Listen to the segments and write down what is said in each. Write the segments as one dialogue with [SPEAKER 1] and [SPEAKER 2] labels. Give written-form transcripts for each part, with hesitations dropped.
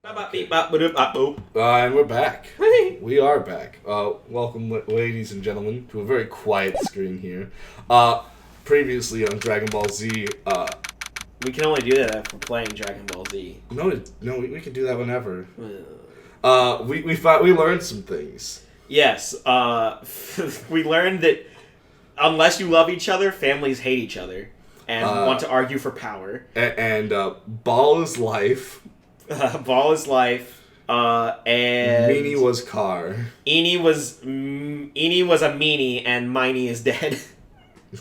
[SPEAKER 1] Okay.
[SPEAKER 2] And we're back. We are back. Welcome, ladies and gentlemen, to a very quiet screen here. Previously on Dragon Ball Z,
[SPEAKER 1] we can only do that if we're playing Dragon Ball Z.
[SPEAKER 2] No, we can do that whenever. We learned some things.
[SPEAKER 1] Yes, we learned that unless you love each other, families hate each other and want to argue for power.
[SPEAKER 2] And Ball is life.
[SPEAKER 1] Ball is life. And
[SPEAKER 2] Meeny was car.
[SPEAKER 1] Eeny was a meany, and miny is dead.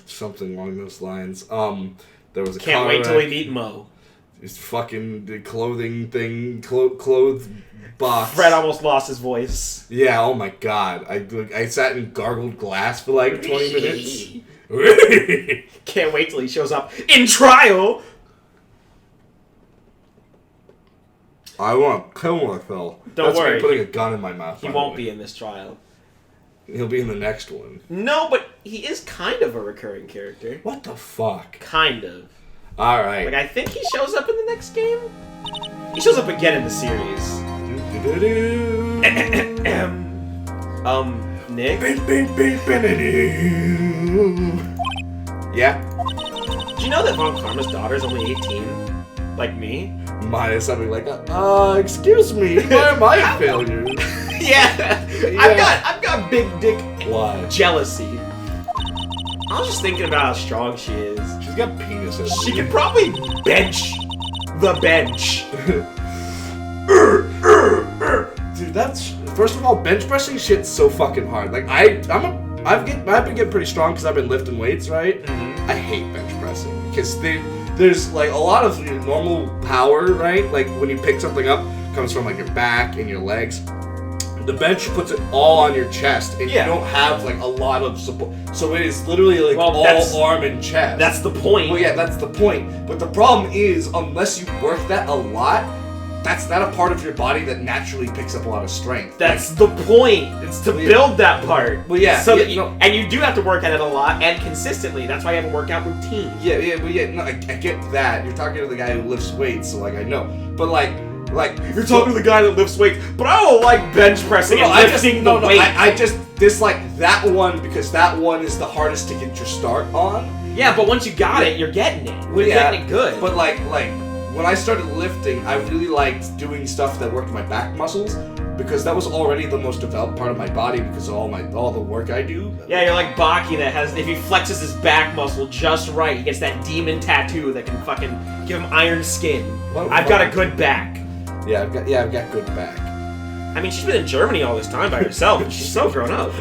[SPEAKER 2] Something along those lines. There was a
[SPEAKER 1] Can't
[SPEAKER 2] car
[SPEAKER 1] wait till we
[SPEAKER 2] wreck.
[SPEAKER 1] meet Mo.
[SPEAKER 2] This fucking the clothing thing, clothes box.
[SPEAKER 1] Fred almost lost his voice.
[SPEAKER 2] Yeah, oh my god. I sat and gargled glass for like 20 minutes.
[SPEAKER 1] Can't wait till he shows up in trial.
[SPEAKER 2] I want to kill myself.
[SPEAKER 1] Don't
[SPEAKER 2] That's
[SPEAKER 1] worry.
[SPEAKER 2] me putting a gun in my mouth.
[SPEAKER 1] He won't be in this trial.
[SPEAKER 2] He'll be in the next one.
[SPEAKER 1] No, but he is kind of a recurring character.
[SPEAKER 2] What the fuck?
[SPEAKER 1] Kind of.
[SPEAKER 2] Alright.
[SPEAKER 1] Like, I think he shows up in the next game. He shows up again in the series. Nick? Yeah? Did you know that Von Karma's daughter's only 18? Like me?
[SPEAKER 2] Mine is something like, excuse me, why am I a failure?
[SPEAKER 1] Yeah. I've got big dick
[SPEAKER 2] Why?
[SPEAKER 1] jealousy. I was just thinking about how strong she is.
[SPEAKER 2] She's got penises.
[SPEAKER 1] She could probably bench the bench.
[SPEAKER 2] Dude, that's first of all, bench pressing shit's so fucking hard. Like I've been getting pretty strong because I've been lifting weights, right?
[SPEAKER 1] Mm-hmm.
[SPEAKER 2] I hate bench pressing because there's like a lot of your normal power, right? Like when you pick something up, comes from like your back and your legs. The bench puts it all on your chest, and you don't have like a lot of support. So it is literally like all arm and chest.
[SPEAKER 1] That's the point.
[SPEAKER 2] Well, yeah, that's the point. But the problem is, unless you work that a lot, that's not a part of your body that naturally picks up a lot of strength.
[SPEAKER 1] That's the point. It's to build that part.
[SPEAKER 2] Well, yeah.
[SPEAKER 1] So
[SPEAKER 2] yeah,
[SPEAKER 1] that and you do have to work at it a lot and consistently. That's why you have a workout routine.
[SPEAKER 2] No, I get that. You're talking to the guy who lifts weights, so like I know. But like you're talking to the guy that lifts weights.
[SPEAKER 1] But I don't like bench pressing and lifting the weight.
[SPEAKER 2] I just dislike that one because that one is the hardest to get your start on.
[SPEAKER 1] Yeah, but once you got it, you're getting it. You're getting it good.
[SPEAKER 2] But like when I started lifting, I really liked doing stuff that worked my back muscles because that was already the most developed part of my body because of all the work I do.
[SPEAKER 1] Yeah, you're like Baki that has, if he flexes his back muscle just right, he gets that demon tattoo that can fucking give him iron skin. I've got a good back.
[SPEAKER 2] Yeah, I've got good back.
[SPEAKER 1] I mean, she's been in Germany all this time by herself, and she's so grown up.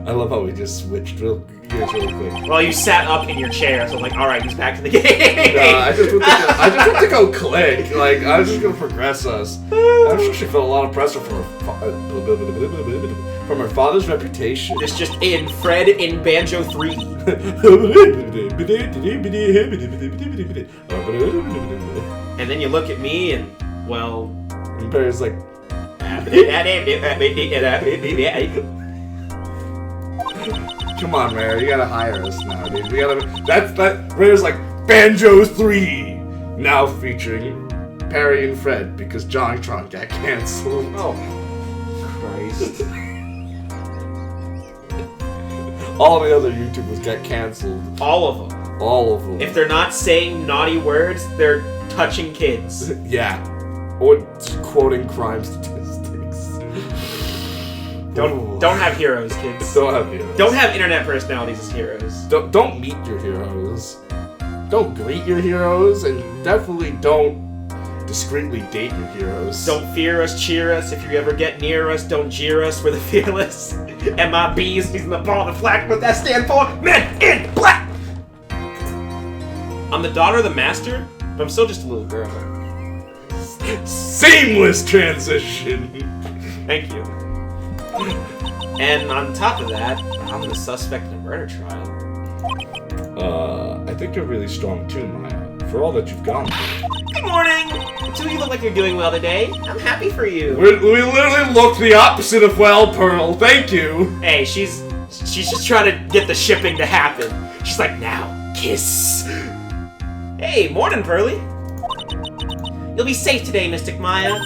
[SPEAKER 2] I love how we just switched real quick.
[SPEAKER 1] Well, you sat up in your chair, so I'm like, alright, he's back to the game.
[SPEAKER 2] Nah, I just want to go click. Like, I was just gonna progress us. I'm sure she felt a lot of pressure from her father's reputation.
[SPEAKER 1] This just in Fred in Banjo 3. And then you look at me and, well...
[SPEAKER 2] And Barry's like... Come on, Rare, you gotta hire us now, dude. Rare's like, Banjo 3! Now featuring Perry and Fred, because JonTron got cancelled.
[SPEAKER 1] Oh, Christ.
[SPEAKER 2] All the other YouTubers got cancelled.
[SPEAKER 1] All of them.
[SPEAKER 2] All of them.
[SPEAKER 1] If they're not saying naughty words, they're touching kids.
[SPEAKER 2] Yeah. Or quoting crime statistics.
[SPEAKER 1] Don't have heroes, kids.
[SPEAKER 2] Don't have heroes.
[SPEAKER 1] Don't have internet personalities as heroes.
[SPEAKER 2] Don't meet your heroes. Don't greet your heroes, and definitely don't discreetly date your heroes.
[SPEAKER 1] Don't fear us, cheer us. If you ever get near us, don't jeer us. We're the fearless. MIBs, using the ball, the flag, what that stand for? Men in Black! I'm the daughter of the master, but I'm still just a little girl.
[SPEAKER 2] Seamless transition!
[SPEAKER 1] Thank you. And on top of that, I'm the suspect in a murder trial.
[SPEAKER 2] I think you're really strong too, Maya. For all that you've gone through.
[SPEAKER 1] Good morning! Do you look like you're doing well today? I'm happy for you.
[SPEAKER 2] We literally looked the opposite of well, Pearl. Thank you.
[SPEAKER 1] Hey, she's just trying to get the shipping to happen. She's like, now, kiss. Hey, morning, Pearly. You'll be safe today, Mystic Maya.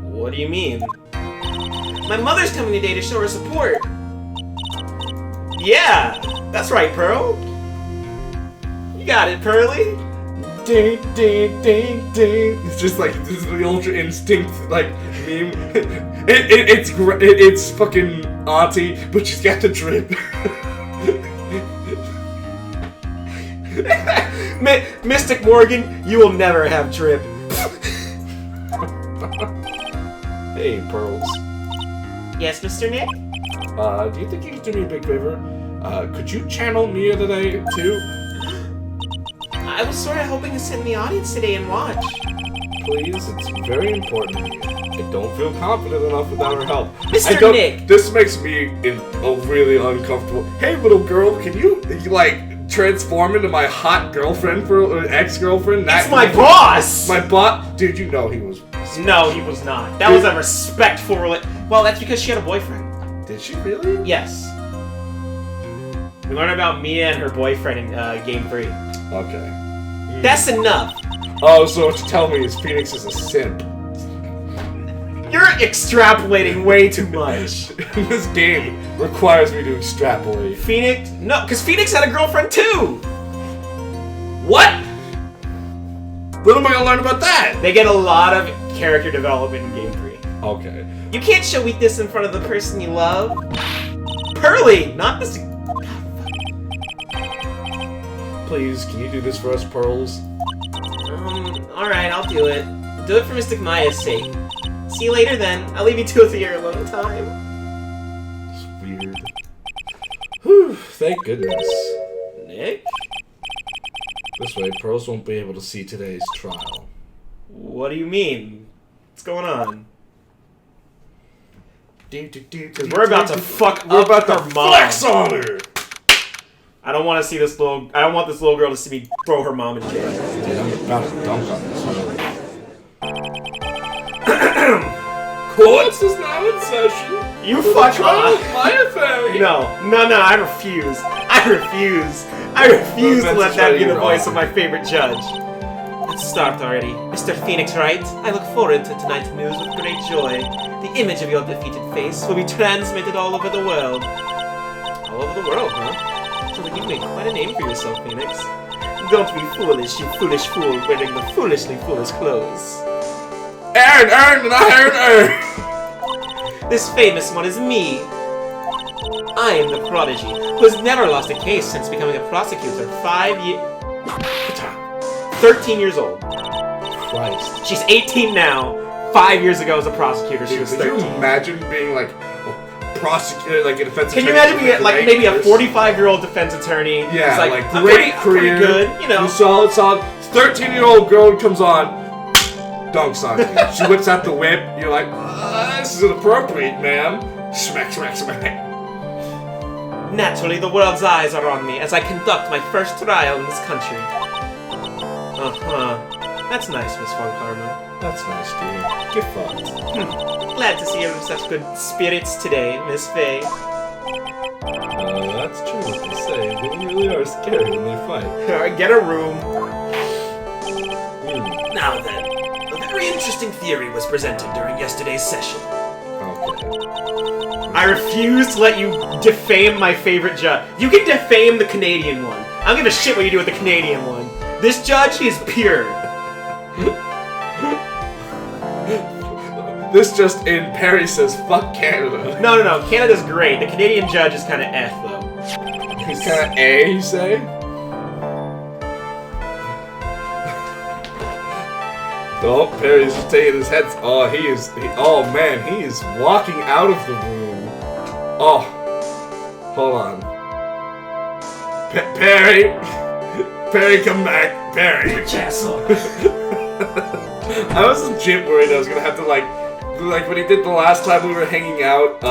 [SPEAKER 1] What do you mean? My mother's coming today to show her support. Yeah, that's right, Pearl. You got it, Pearly.
[SPEAKER 2] Ding, ding, ding, ding. It's just like, this is the Ultra Instinct, like, meme. It's fucking auntie, but she's got the drip.
[SPEAKER 1] Mystic Morgan, you will never have drip.
[SPEAKER 2] Hey, Pearls.
[SPEAKER 1] Yes, Mr. Nick?
[SPEAKER 2] Do you think you could do me a big favor? Could you channel Mia today, too?
[SPEAKER 1] I was sort of hoping to sit in the audience today and watch.
[SPEAKER 2] Please, it's very important to me. I don't feel confident enough without her help.
[SPEAKER 1] Mr. Nick!
[SPEAKER 2] This makes me really uncomfortable. Hey, little girl, can you like, transform into my hot girlfriend for ex-girlfriend?
[SPEAKER 1] It's my boss!
[SPEAKER 2] My boss? Dude, you know he was...
[SPEAKER 1] No, he was not. That was a respectful Well, that's because she had a boyfriend.
[SPEAKER 2] Did she really?
[SPEAKER 1] Yes. We learned about Mia and her boyfriend in Game 3.
[SPEAKER 2] Okay.
[SPEAKER 1] That's enough!
[SPEAKER 2] Oh, so what you're telling me is Phoenix is a simp.
[SPEAKER 1] You're extrapolating way too much.
[SPEAKER 2] This game requires me to extrapolate.
[SPEAKER 1] Phoenix? No, because Phoenix had a girlfriend too!
[SPEAKER 2] What? What am I gonna learn about that?
[SPEAKER 1] They get a lot of character development in Game 3.
[SPEAKER 2] Okay.
[SPEAKER 1] You can't show weakness in front of the person you love. Pearly, not this.
[SPEAKER 2] Please, can you do this for us, Pearls?
[SPEAKER 1] Alright, I'll do it. Do it for Mystic Maya's sake. See you later then. I'll leave you two with your alone time.
[SPEAKER 2] It's weird. Whew, thank goodness.
[SPEAKER 1] Nick?
[SPEAKER 2] This way, Pearls won't be able to see today's trial.
[SPEAKER 1] What do you mean? What's going on? Because we're about to fuck
[SPEAKER 2] We're
[SPEAKER 1] up
[SPEAKER 2] about to
[SPEAKER 1] her mom.
[SPEAKER 2] flex on her!
[SPEAKER 1] I don't want to see this little. I don't want this little girl to see me throw her mom in jail.
[SPEAKER 2] Dude, I'm about to dunk on this girl. Courts is now in session.
[SPEAKER 1] You fuck
[SPEAKER 2] Trial
[SPEAKER 1] off.
[SPEAKER 2] of Maya Fairy.
[SPEAKER 1] No, I refuse. I refuse to let that be the voice of my favorite judge. Let's start already. Mr. Phoenix Wright, I look forward to tonight's news with great joy. The image of your defeated face will be transmitted all over the world. All over the world, huh? So you've made quite a name for yourself, Phoenix. Don't be foolish, you foolish fool wearing the foolishly foolish clothes.
[SPEAKER 2] Aaron!
[SPEAKER 1] This famous one is me. I am the prodigy, who has never lost a case since becoming a prosecutor 13 years old.
[SPEAKER 2] Christ.
[SPEAKER 1] She's 18 now. 5 years ago as a prosecutor, she was
[SPEAKER 2] Could
[SPEAKER 1] 13.
[SPEAKER 2] you imagine being like a prosecutor, like a defense
[SPEAKER 1] Can
[SPEAKER 2] attorney?
[SPEAKER 1] you imagine being
[SPEAKER 2] for
[SPEAKER 1] like
[SPEAKER 2] 8
[SPEAKER 1] maybe a
[SPEAKER 2] years?
[SPEAKER 1] 45-year-old defense attorney?
[SPEAKER 2] Yeah,
[SPEAKER 1] who's
[SPEAKER 2] like
[SPEAKER 1] I'm
[SPEAKER 2] great
[SPEAKER 1] pretty
[SPEAKER 2] career,
[SPEAKER 1] good, you know.
[SPEAKER 2] solid. 13-year-old girl comes on, dunks on you. She whips out the whip. You're like, this is inappropriate, ma'am. Smack, smack, smack.
[SPEAKER 1] Naturally, the world's eyes are on me as I conduct my first trial in this country. That's nice, Miss Von Karma.
[SPEAKER 2] That's nice, dear. Get fucked.
[SPEAKER 1] Glad to see you're in such good spirits today, Miss Faye.
[SPEAKER 2] That's true what they say. Women really are scary when they fight.
[SPEAKER 1] Alright, get a room.
[SPEAKER 3] Now then, a very interesting theory was presented during yesterday's session.
[SPEAKER 2] Okay.
[SPEAKER 1] I refuse to let you defame my favorite judge. You can defame the Canadian one. I don't give a shit what you do with the Canadian one. This judge is pure.
[SPEAKER 2] This just in, Perry says, fuck Canada.
[SPEAKER 1] No. Canada's great. The Canadian judge is kind of F, though.
[SPEAKER 2] He's kind of A, you say? Oh, Perry's just taking his head. Oh, he is walking out of the room. Oh, hold on. Perry, come back, Perry.
[SPEAKER 3] Castle.
[SPEAKER 2] I was legit worried I was gonna have to like when he did the last time we were hanging out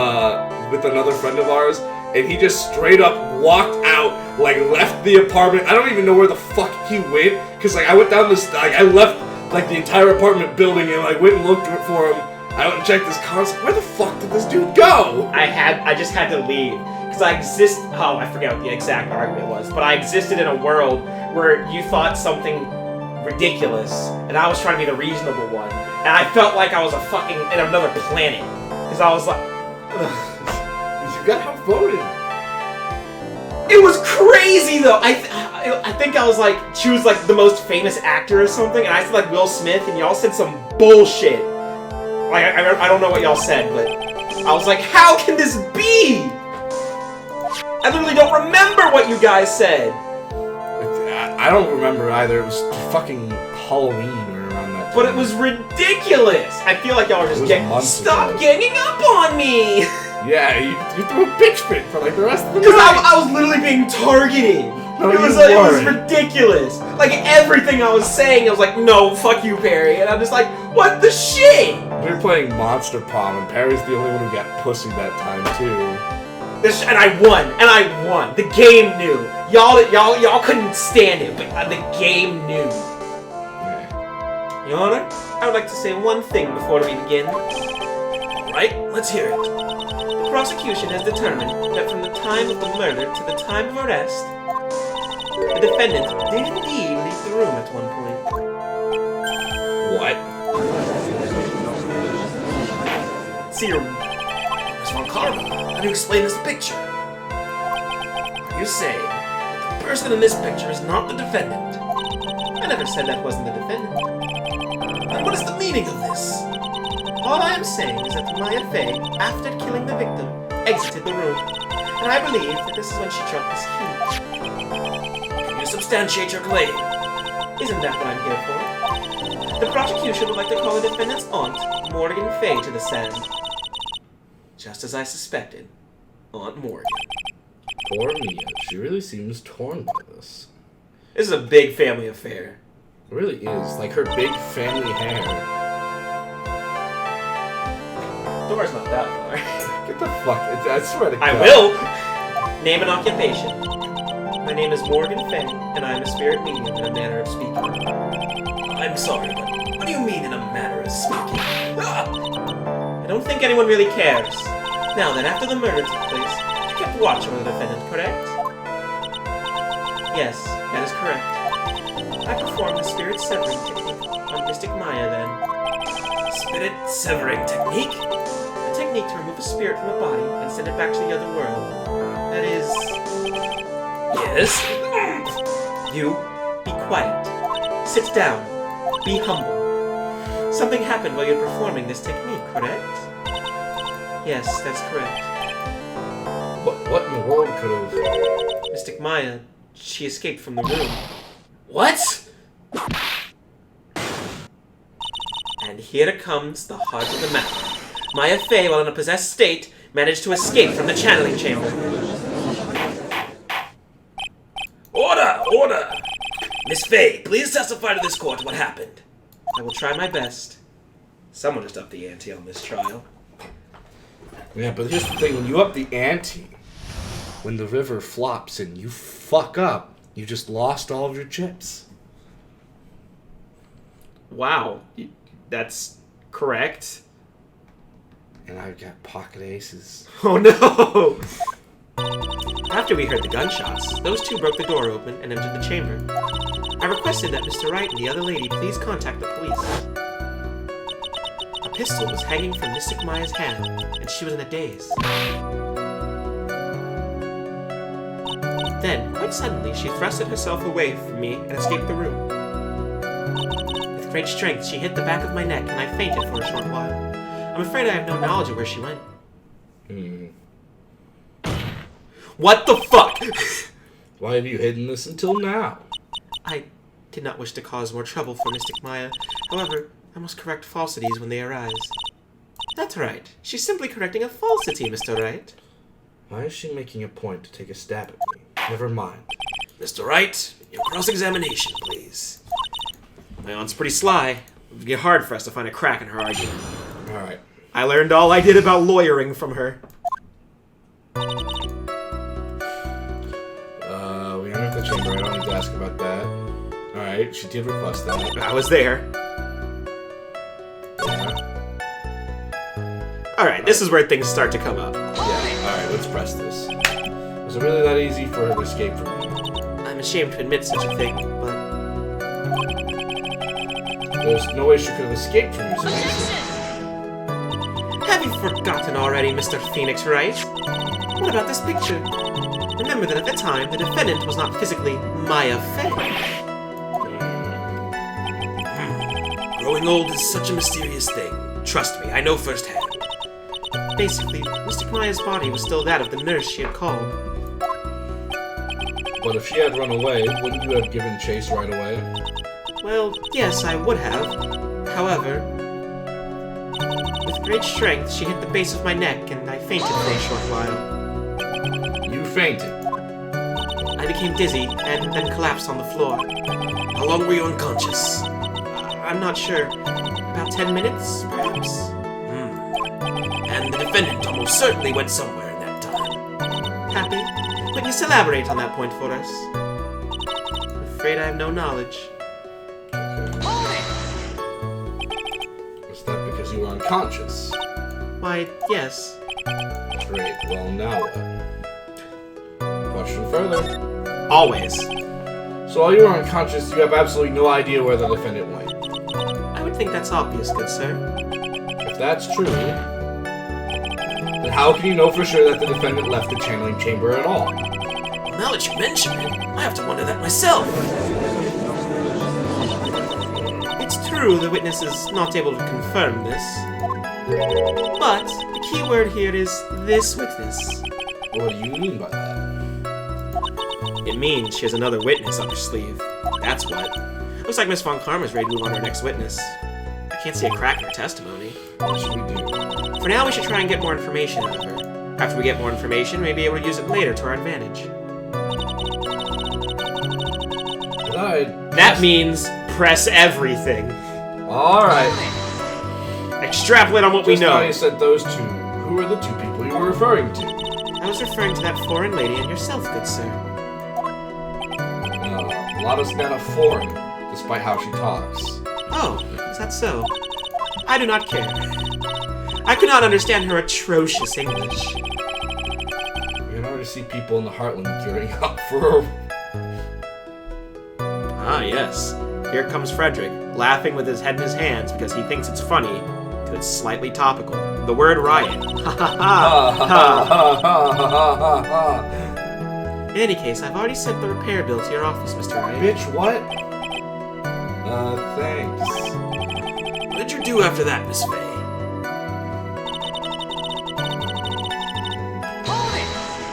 [SPEAKER 2] with another friend of ours, and he just straight up walked out, like left the apartment. I don't even know where the fuck he went, cause like I went down this, like I left like the entire apartment building and like went and looked for him. I went and checked his cons. Where the fuck did this dude go?
[SPEAKER 1] I just had to leave. Because I forget what the exact argument was, but I existed in a world where you thought something ridiculous, and I was trying to be the reasonable one, and I felt like I was a fucking in another planet, because I was like,
[SPEAKER 2] You got outvoted.
[SPEAKER 1] it was crazy though. I think I was like, she was like the most famous actor or something, and I said like Will Smith, and y'all said some bullshit. Like I don't know what y'all said, but I was like, how can this be? I literally don't remember what you guys said.
[SPEAKER 2] I don't remember either. It was fucking Halloween or around that time.
[SPEAKER 1] But it was ridiculous. I feel like y'all were just stop ganging up on me.
[SPEAKER 2] Yeah, you threw a bitch fit for like the rest of the night.
[SPEAKER 1] Because I was literally being targeted.
[SPEAKER 2] No,
[SPEAKER 1] it was ridiculous. Like everything I was saying, I was like, no, fuck you, Perry. And I'm just like, what the shit?
[SPEAKER 2] We were playing Monster Prom, and Perry's the only one who got pussy that time too.
[SPEAKER 1] And I won. The game knew. Y'all couldn't stand it, but the game knew.
[SPEAKER 2] Yeah.
[SPEAKER 1] Your Honor, I would like to say one thing before we begin.
[SPEAKER 3] Alright, let's hear it.
[SPEAKER 1] The prosecution has determined that from the time of the murder to the time of arrest, the defendant did indeed leave the room at one point.
[SPEAKER 2] What?
[SPEAKER 1] See your...
[SPEAKER 3] What's wrong, Karma? How do you explain this picture? Are you saying that the person in this picture is not the defendant?
[SPEAKER 1] I never said that wasn't the defendant.
[SPEAKER 3] Then what is the meaning of this?
[SPEAKER 1] All I am saying is that Maya Fey, after killing the victim, exited the room. And I believe that this is when she dropped this key.
[SPEAKER 3] Can you substantiate your claim?
[SPEAKER 1] Isn't that what I'm here for? The prosecution would like to call the defendant's aunt, Morgan Fey, to the stand. Just as I suspected. Aunt Morgan.
[SPEAKER 2] Poor Mia. She really seems torn by this.
[SPEAKER 1] This is a big family affair.
[SPEAKER 2] It really is. Like her big family hair.
[SPEAKER 1] Door's not that far.
[SPEAKER 2] Get the fuck. I swear to God.
[SPEAKER 1] I will! Name and occupation. My name is Morgan Fey, and I am a spirit medium in a manner of speaking.
[SPEAKER 3] I'm sorry, but what do you mean in a manner of speaking?
[SPEAKER 1] I don't think anyone really cares. Now then, after the murder took place, you kept watch over the defendant, correct? Yes, that is correct. I performed the spirit severing technique on Mystic Maya then.
[SPEAKER 3] Spirit severing technique?
[SPEAKER 1] A technique to remove a spirit from a body and send it back to the other world. That is...
[SPEAKER 3] Yes?
[SPEAKER 1] You, be quiet. Sit down. Be humble. Something happened while you were performing this technique, correct? Yes, that's correct.
[SPEAKER 2] What in the world could have...
[SPEAKER 1] Mystic Maya, she escaped from the room.
[SPEAKER 3] What?
[SPEAKER 1] And here comes the heart of the matter. Maya Fey, while in a possessed state, managed to escape from the channeling chamber.
[SPEAKER 3] Order! Order! Miss Fey, please testify to this court what happened.
[SPEAKER 1] I will try my best. Someone just upped the ante on this trial.
[SPEAKER 2] Yeah, but here's the thing. When you up the ante, when the river flops and you fuck up, you just lost all of your chips.
[SPEAKER 1] Wow. That's correct.
[SPEAKER 2] And I've got pocket aces.
[SPEAKER 1] Oh no! After we heard the gunshots, those two broke the door open and entered the chamber. I requested that Mr. Wright and the other lady please contact the police. A pistol was hanging from Mystic Maya's hand, and she was in a daze. Then, quite suddenly, she thrusted herself away from me and escaped the room. With great strength, she hit the back of my neck, and I fainted for a short while. I'm afraid I have no knowledge of where she went. What the fuck?
[SPEAKER 2] Why have you hidden this until now?
[SPEAKER 1] I did not wish to cause more trouble for Mystic Maya. However, I must correct falsities when they arise. That's right. She's simply correcting a falsity, Mr. Wright.
[SPEAKER 2] Why is she making a point to take a stab at me? Never mind.
[SPEAKER 3] Mr. Wright, your cross-examination, please.
[SPEAKER 1] My aunt's pretty sly. It would be hard for us to find a crack in her argument.
[SPEAKER 2] Alright.
[SPEAKER 1] I learned all I did about lawyering from her.
[SPEAKER 2] We entered the chamber. I don't need to ask about that. Alright, she did request that.
[SPEAKER 1] I was there.
[SPEAKER 2] Yeah.
[SPEAKER 1] Alright, this is where things start to come up.
[SPEAKER 2] Yeah, alright, let's press this. Was it really that easy for her to escape from me?
[SPEAKER 1] I'm ashamed to admit such a thing, but...
[SPEAKER 2] There's no way she could have escaped from you.
[SPEAKER 1] Have you forgotten already, Mr. Phoenix Wright? What about this picture? Remember that at the time, the defendant was not physically Maya Fey.
[SPEAKER 3] Growing old is such a mysterious thing. Trust me, I know firsthand.
[SPEAKER 1] Basically, Mystic Maya's body was still that of the nurse she had called.
[SPEAKER 2] But if she had run away, wouldn't you have given chase right away?
[SPEAKER 1] Well, yes, I would have. However, with great strength, she hit the base of my neck, and I fainted for a short while.
[SPEAKER 2] You fainted.
[SPEAKER 1] I became dizzy, and then collapsed on the floor.
[SPEAKER 3] How long were you unconscious?
[SPEAKER 1] I'm not sure. About 10 minutes, perhaps?
[SPEAKER 3] And the defendant almost certainly went somewhere in that time.
[SPEAKER 1] Happy? Witness, elaborate on that point for us. I'm afraid I have no knowledge.
[SPEAKER 2] Was that because you were unconscious?
[SPEAKER 1] Why, yes.
[SPEAKER 2] Great, well now what? Question further.
[SPEAKER 1] Always.
[SPEAKER 2] So while you were unconscious, you have absolutely no idea where the defendant went.
[SPEAKER 1] I would think that's obvious, good sir.
[SPEAKER 2] If that's true, then how can you know for sure that the defendant left the channeling chamber at all?
[SPEAKER 3] Well, now that you mention it, I have to wonder that myself.
[SPEAKER 1] It's true the witness is not able to confirm this. But the key word here is this witness.
[SPEAKER 2] What do you mean by that?
[SPEAKER 1] It means she has another witness up her sleeve. That's what. Looks like Miss Von Karma's ready to move on to her next witness. I can't see a crack in her testimony.
[SPEAKER 2] What should we do?
[SPEAKER 1] For now, we should try and get more information out of her. After we get more information, we may be able to use it later to our advantage. That means press everything.
[SPEAKER 2] Alright.
[SPEAKER 1] Extrapolate on what we
[SPEAKER 2] Just
[SPEAKER 1] know.
[SPEAKER 2] now you said those two. Who are the two people you were referring to?
[SPEAKER 1] I was referring to that foreign lady and yourself, good sir.
[SPEAKER 2] Lotta's not a foreign, despite how she talks.
[SPEAKER 1] Oh, is that so? I do not care. I could not understand her atrocious English.
[SPEAKER 2] We can already see people in the Heartland gearing up for...
[SPEAKER 1] Ah, yes. Here comes Frederick, laughing with his head in his hands because he thinks it's funny, because it's slightly topical. The word riot. Ha ha ha! In any case, I've already sent the repair bill to your office, Mr. Wright.
[SPEAKER 2] Bitch, what? Thanks.
[SPEAKER 3] What did you do after that, Miss Fey?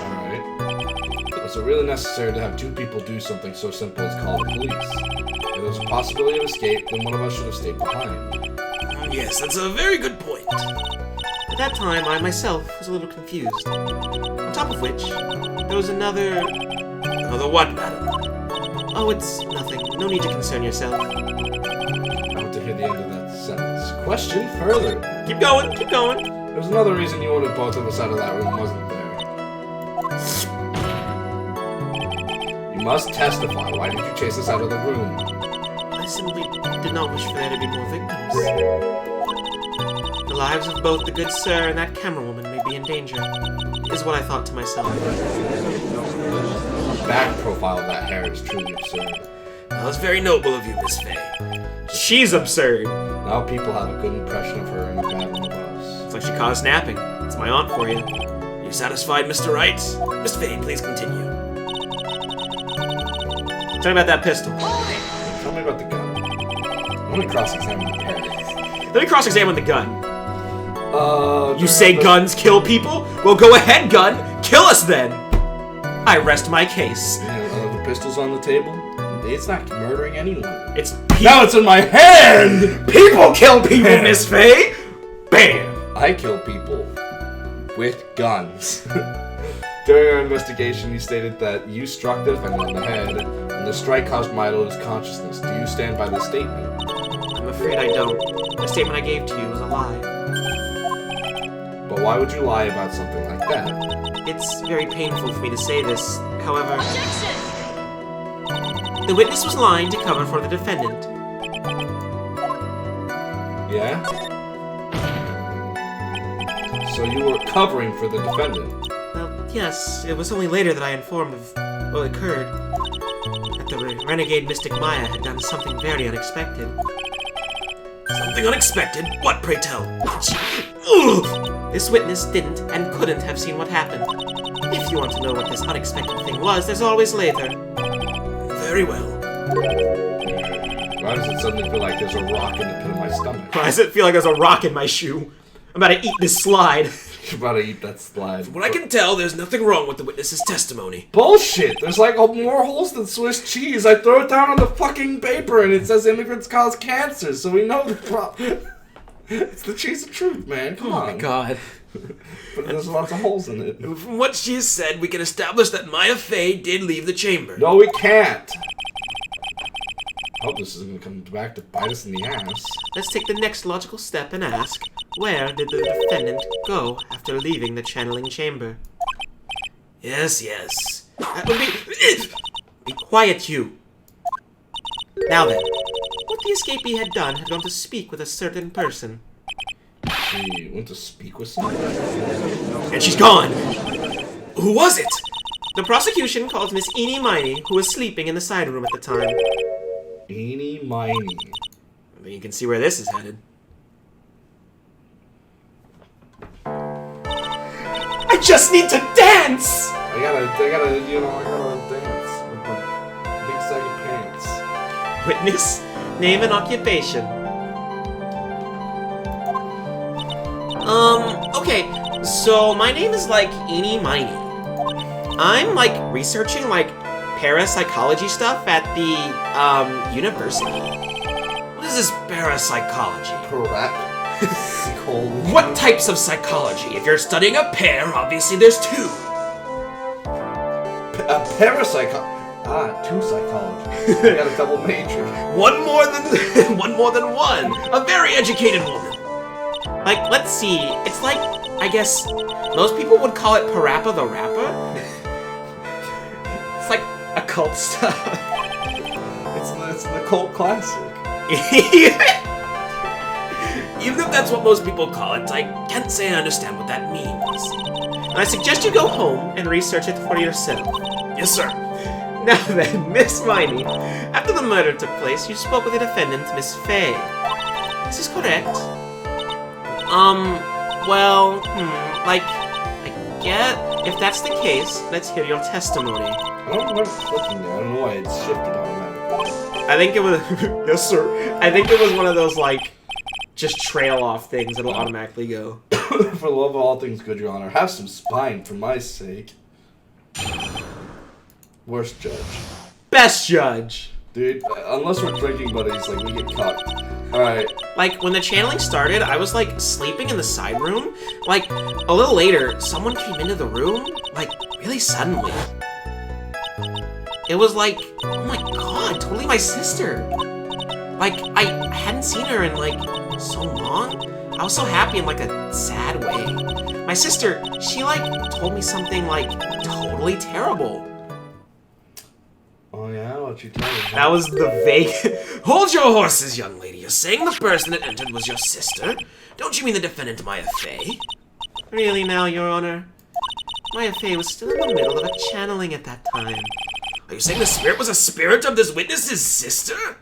[SPEAKER 2] Alright. Was it really necessary to have two people do something so simple as call the police? If there was a possibility of escape, then one of us should have stayed behind.
[SPEAKER 3] Yes, that's a very good point.
[SPEAKER 1] At that time, I myself was a little confused. On top of which, there was another...
[SPEAKER 3] Another what, madam?
[SPEAKER 1] Oh, it's nothing. No need to concern yourself.
[SPEAKER 2] I want to hear the end of that sentence. Question further.
[SPEAKER 1] Keep going, keep going.
[SPEAKER 2] There's another reason you wanted both of us out of that room, wasn't there? You must testify. Why did you chase us out of the room?
[SPEAKER 1] I simply did not wish for there to be more victims. The lives of both the good sir and that camera woman may be in danger, is what I thought to myself.
[SPEAKER 2] The back profile of that hair is truly absurd.
[SPEAKER 3] That was very noble of you, Miss Fey.
[SPEAKER 1] She's absurd.
[SPEAKER 2] Now people have a good impression of her and a bad one of us.
[SPEAKER 1] It's like she caused napping. It's my aunt for you.
[SPEAKER 3] Are you satisfied, Mr. Wright? Miss Fey, please continue.
[SPEAKER 1] Tell me about that pistol.
[SPEAKER 2] Tell me about the gun. I'm gonna cross-examine the hair.
[SPEAKER 1] Let me cross-examine the gun. You
[SPEAKER 2] do
[SPEAKER 1] say
[SPEAKER 2] have
[SPEAKER 1] guns kill people? Well, go ahead, gun. Kill us then. I rest my case.
[SPEAKER 2] the pistols on the table? It's not murdering anyone.
[SPEAKER 1] It's
[SPEAKER 2] Now it's in my hand!
[SPEAKER 1] people kill people, Miss Fey. Bam.
[SPEAKER 2] I kill people with guns. During our investigation, you stated that you struck the defendant on the head, and the strike caused Maya to lose consciousness. Do you stand by this statement?
[SPEAKER 1] I'm afraid I don't. The statement I gave to you was a lie.
[SPEAKER 2] But why would you lie about something like that?
[SPEAKER 1] It's very painful for me to say this. However, the witness was lying to cover for the defendant.
[SPEAKER 2] Yeah? So you were covering for the defendant?
[SPEAKER 1] Well, yes, it was only later that I informed of what occurred. That the renegade mystic Maya had done something very unexpected.
[SPEAKER 3] Something unexpected? What, pray tell?
[SPEAKER 1] This witness didn't and couldn't have seen what happened. If you want to know what this unexpected thing was, there's always later.
[SPEAKER 3] Very well.
[SPEAKER 2] Why does it suddenly feel like there's a rock in the pit of my stomach?
[SPEAKER 1] Why does it feel like there's a rock in my shoe? I'm about to eat this slide.
[SPEAKER 2] You're about to eat that slide.
[SPEAKER 3] From what I can tell, there's nothing wrong with the witness's testimony.
[SPEAKER 2] Bullshit! There's like more holes than Swiss cheese. I throw it down on the fucking paper and it says immigrants cause cancer, so we know the problem. It's the cheese of truth, man. Come on.
[SPEAKER 1] Oh my god.
[SPEAKER 2] But there's lots of holes in it.
[SPEAKER 3] From what she has said, we can establish that Maya Fey did leave the chamber.
[SPEAKER 2] No, we can't. I hope this isn't going to come back to bite us in the ass.
[SPEAKER 1] Let's take the next logical step and ask, where did the defendant go after leaving the channeling chamber?
[SPEAKER 3] Yes.
[SPEAKER 1] That would be... Be quiet, you. Now then, what the escapee had done had gone to speak with a certain person.
[SPEAKER 2] She went to speak with someone?
[SPEAKER 3] And she's gone. Who was it?
[SPEAKER 1] The prosecution called Miss Eeny, miny, who was sleeping in the side room at the time.
[SPEAKER 2] Eeny, miny.
[SPEAKER 1] I mean, you can see where this is headed. I just need to dance!
[SPEAKER 2] I gotta dance with my big saggy pants.
[SPEAKER 1] Witness, name and occupation. Okay, so my name is like Eeny, miny. I'm like researching like parapsychology stuff at the university. What is this parapsychology? What types of psychology? If you're studying a pair, obviously there's two.
[SPEAKER 2] Two psychology. I got a double major.
[SPEAKER 3] One more than one. A very educated woman.
[SPEAKER 1] Like, let's see. It's like, I guess, most people would call it Parappa the Rapper. It's like occult stuff.
[SPEAKER 2] It's the cult classic.
[SPEAKER 3] Even if that's what most people call it, I can't say I understand what that means.
[SPEAKER 1] And I suggest you go home and research it for yourself.
[SPEAKER 3] Yes, sir.
[SPEAKER 1] Now then, Miss Miney, after the murder took place, you spoke with the defendant, Miss Fey. Is this correct? Like, I get, if that's the case, let's hear your testimony.
[SPEAKER 2] I don't remember clicking there. I don't know why it's shifted automatically.
[SPEAKER 1] I think it was, yes sir, I think it was one of those, like, just trail off things that'll automatically go.
[SPEAKER 2] For the love of all things good, Your Honor, have some spine for my sake. Worst judge.
[SPEAKER 1] Best judge!
[SPEAKER 2] Dude, unless we're drinking buddies, like, we get cucked. Alright.
[SPEAKER 1] Like, when the channeling started, I was, like, sleeping in the side room. Like, a little later, someone came into the room, like, really suddenly. It was like, oh my god, totally my sister. Like, I hadn't seen her in, like, so long. I was so happy in, like, a sad way. My sister, she, like, told me something, like, totally terrible.
[SPEAKER 2] Oh yeah? What'd you tell me?
[SPEAKER 1] That was the vague...
[SPEAKER 3] Hold your horses, young lady. You're saying the person that entered was your sister? Don't you mean the defendant, Maya Fey?
[SPEAKER 1] Really now, Your Honor? Maya Fey was still in the middle of a channeling at that time.
[SPEAKER 3] Are you saying the spirit was a spirit of this witness's sister?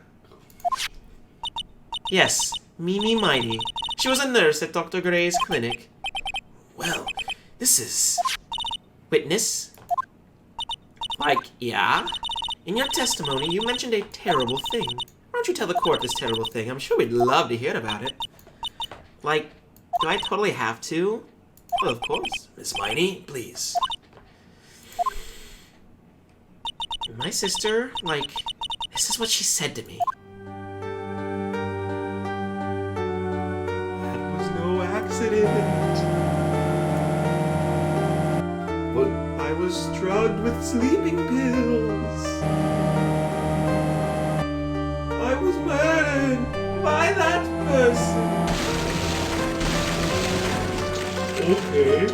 [SPEAKER 1] Yes, Meeny, miny. She was a nurse at Dr. Gray's clinic.
[SPEAKER 3] Well, this is...
[SPEAKER 1] Witness? Like, yeah? In your testimony, you mentioned a terrible thing. Why don't you tell the court this terrible thing? I'm sure we'd love to hear about it. Like, do I totally have to? Well, of course.
[SPEAKER 3] Miss Miny, please.
[SPEAKER 1] My sister, like, this is what she said to me. That was no accident.
[SPEAKER 2] What?
[SPEAKER 1] I was drugged with sleeping pills. I was murdered by that person.
[SPEAKER 2] Okay.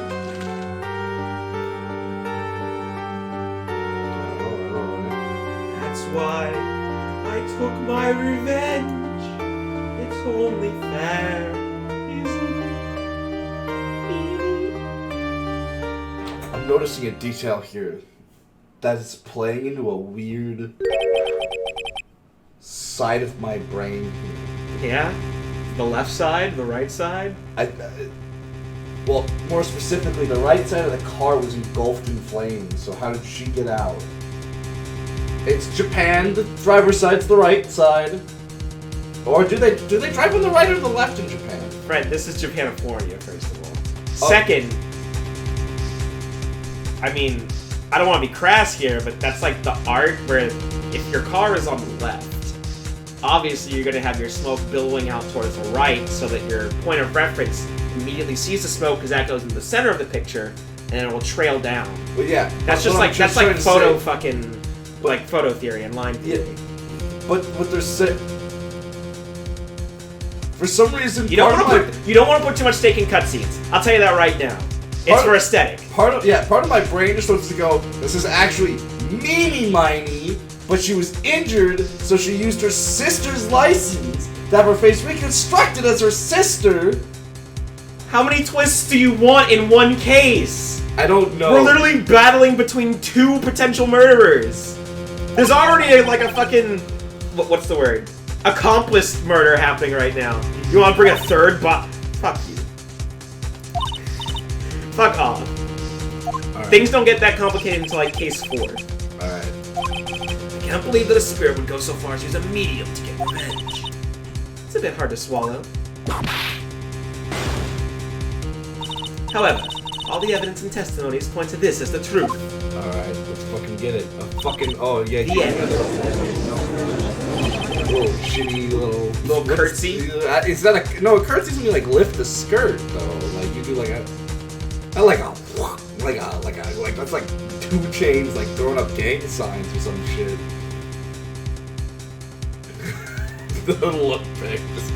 [SPEAKER 1] That's why I took my revenge. It's only fair, isn't it?
[SPEAKER 2] I'm noticing a detail here that is playing into a weird side of my brain.
[SPEAKER 1] Yeah? The left side? The right side?
[SPEAKER 2] Well, more specifically, the right side of the car was engulfed in flames, so how did she get out? It's Japan, the driver's side's the right side. Or do they drive on the right or the left in Japan?
[SPEAKER 1] Fred, this is Japanifornia, first of all. Second, I mean, I don't want to be crass here, but that's like the art where if your car is on the left, obviously you're going to have your smoke billowing out towards the right so that your point of reference immediately sees the smoke because that goes in the center of the picture and it will trail down.
[SPEAKER 2] Well, yeah.
[SPEAKER 1] That's like photo fucking, like photo theory and line theory.
[SPEAKER 2] Yeah. But what they're saying, for some reason,
[SPEAKER 1] you don't want to put too much stake in cutscenes. I'll tell you that right now. It's for aesthetic.
[SPEAKER 2] Part of my brain just wants to go, this is actually meeny, miny, but she was injured, so she used her sister's license to have her face reconstructed as her sister.
[SPEAKER 1] How many twists do you want in one case?
[SPEAKER 2] I don't know.
[SPEAKER 1] We're literally battling between two potential murderers. There's already a fucking, what's the word? Accomplice murder happening right now. You want to bring a third Fuck you. Fuck off.
[SPEAKER 2] Right.
[SPEAKER 1] Things don't get that complicated until like case 4.
[SPEAKER 2] Alright.
[SPEAKER 3] I can't believe that a spirit would go so far as use a medium to get revenge.
[SPEAKER 1] It's a bit hard to swallow. However, all the evidence and testimonies point to this as the truth.
[SPEAKER 2] Alright, let's fucking get it. Oh, yeah.
[SPEAKER 1] The end.
[SPEAKER 2] Little shitty little
[SPEAKER 1] curtsy.
[SPEAKER 2] Is that a curtsy's when you like lift the skirt though? Like you do like that's like 2 chains like throwing up gang signs or some shit. The look back just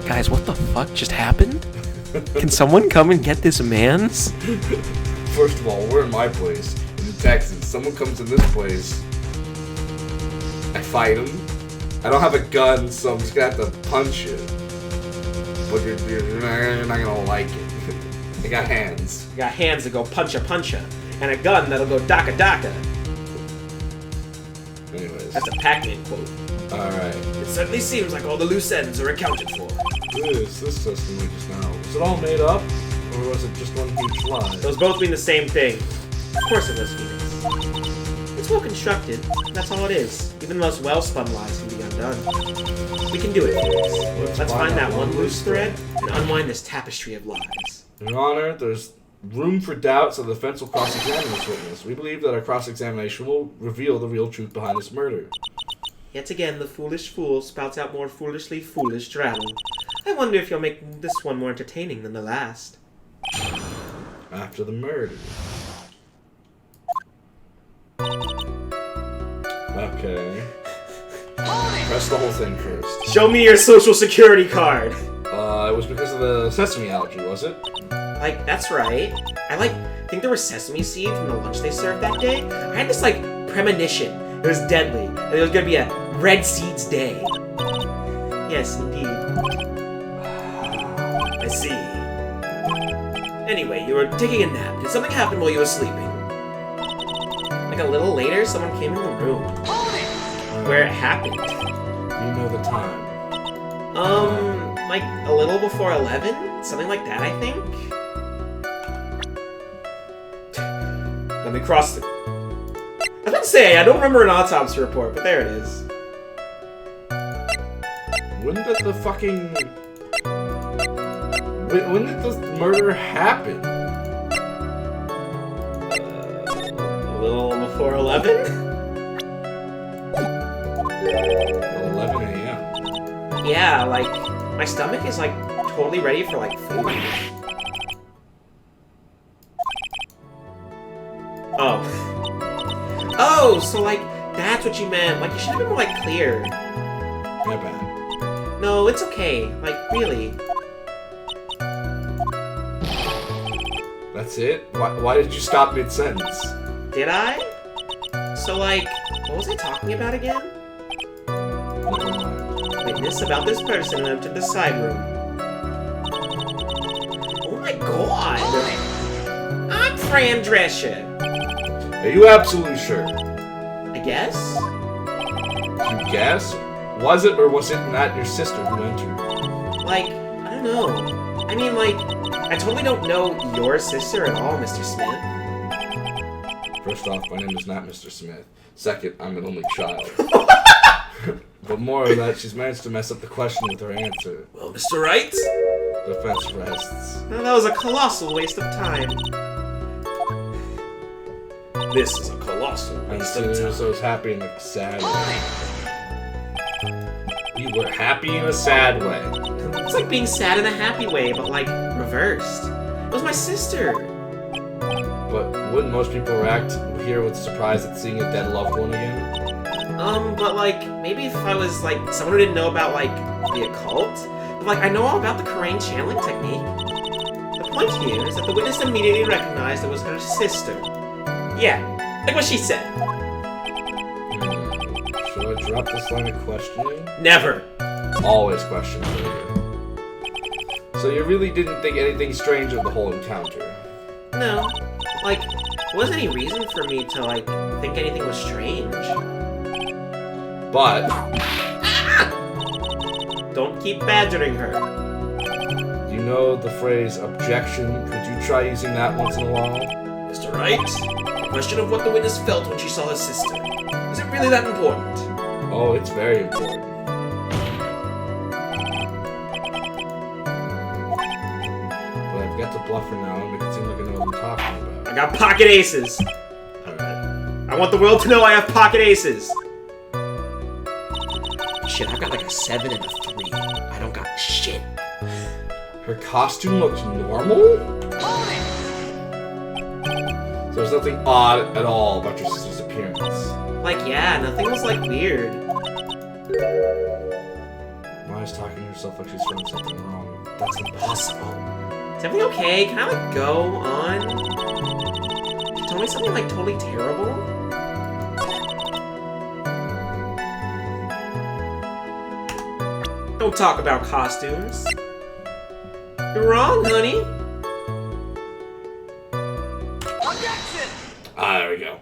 [SPEAKER 3] Guys, what the fuck just happened? Can someone come and get this man's?
[SPEAKER 2] First of all, we're in my place. Texas. Someone comes in this place, I fight him. I don't have a gun, so I'm just gonna have to punch you. But you're not gonna like it. I got hands.
[SPEAKER 1] You got hands that go puncha, and a gun that'll go daka daka.
[SPEAKER 2] Anyways.
[SPEAKER 1] That's a Pac-Man quote.
[SPEAKER 2] Alright.
[SPEAKER 3] It certainly seems like all the loose ends are accounted for.
[SPEAKER 2] This testimony just now. Was it all made up? Or was it just one huge lie?
[SPEAKER 1] Those both mean the same thing. Of course it was, Phoenix. It's well constructed. That's all it is. Even the most well-spun lies can be undone. We can do it, Phoenix. Let's find that one loose thread and unwind this tapestry of lies.
[SPEAKER 2] Your Honor, there's room for doubt, so the defense will cross-examine this witness. We believe that our cross-examination will reveal the real truth behind this murder.
[SPEAKER 1] Yet again, the foolish fool spouts out more foolishly foolish drivel. I wonder if you'll make this one more entertaining than the last.
[SPEAKER 2] After the murder. Okay. Press the whole thing first.
[SPEAKER 1] Show me your social security card!
[SPEAKER 2] It was because of the sesame allergy, was it?
[SPEAKER 1] Like, that's right. I think there was sesame seeds in the lunch they served that day. I had this, premonition. It was deadly. And it was gonna be a red seeds day. Yes, indeed.
[SPEAKER 3] I see.
[SPEAKER 1] Anyway, you were taking a nap. Did something happen while you were sleeping? Like a little later, someone came in the room. Where it happened.
[SPEAKER 2] You know the time.
[SPEAKER 1] Like a little before 11? Something like that, I think? Let me cross the... I was about to say, I don't remember an autopsy report, but there it is.
[SPEAKER 2] When did the fucking... When did this murder happen?
[SPEAKER 1] A little before 11?
[SPEAKER 2] 11 a.m.
[SPEAKER 1] Yeah, my stomach is, totally ready for, food. Oh. Oh, so, that's what you meant. You should have been more, clear.
[SPEAKER 2] My bad.
[SPEAKER 1] No, it's okay. Really.
[SPEAKER 2] That's it? Why did you stop mid-sentence?
[SPEAKER 1] Did I? So, what was I talking about again? Witness about this person who entered the side room. Oh my god! I'm Fran Drescher.
[SPEAKER 2] Are you absolutely sure?
[SPEAKER 1] I guess?
[SPEAKER 2] You guess? Was it or was it not your sister who entered?
[SPEAKER 1] Like, I don't know. I mean, like, I totally don't know your sister at all, Mr. Smith.
[SPEAKER 2] First off, my name is not Mr. Smith. Second, I'm an only child. But more of that, she's managed to mess up the question with her answer.
[SPEAKER 3] Well, Mr. Wright?
[SPEAKER 2] Defense rests.
[SPEAKER 1] Well, that was a colossal waste of time.
[SPEAKER 3] This is a colossal waste of time.
[SPEAKER 2] So I was happy in a sad way. You were happy in a sad way.
[SPEAKER 1] It's like being sad in a happy way, but like reversed. It was my sister.
[SPEAKER 2] But wouldn't most people react here with surprise at seeing a dead loved one again?
[SPEAKER 1] But like, maybe if I was like someone who didn't know about like the occult, but like I know all about the Karain channeling technique. The point here is that the witness immediately recognized it was her sister. Yeah, like what she said.
[SPEAKER 2] Should I drop this line of questioning?
[SPEAKER 1] Never.
[SPEAKER 2] Always question you. So you really didn't think anything strange of the whole encounter?
[SPEAKER 1] No. Like, there wasn't any reason for me to like think anything was strange.
[SPEAKER 2] But
[SPEAKER 1] Don't keep badgering her.
[SPEAKER 2] you know the phrase objection. Could you try using that once in a while?
[SPEAKER 3] Mr. Wright? The question of what the witness felt when she saw his sister. Is it really that important?
[SPEAKER 2] Oh, it's very important. But I've got to bluff her now and make it seem like I know what I'm talking about.
[SPEAKER 1] I got pocket aces.
[SPEAKER 2] Alright.
[SPEAKER 1] I want the world to know I have pocket aces.
[SPEAKER 3] Shit, I've got like a 7 and a 3. I don't got shit.
[SPEAKER 2] Her costume looks normal? So there's nothing odd at all about your sister's appearance.
[SPEAKER 1] Like, yeah, nothing was like weird.
[SPEAKER 2] Maya's talking to herself like she's found something wrong. That's impossible.
[SPEAKER 1] Is everything okay? Can I like go on? She told me something like totally terrible. Don't talk about costumes. You're wrong, honey.
[SPEAKER 2] Ah, there we go.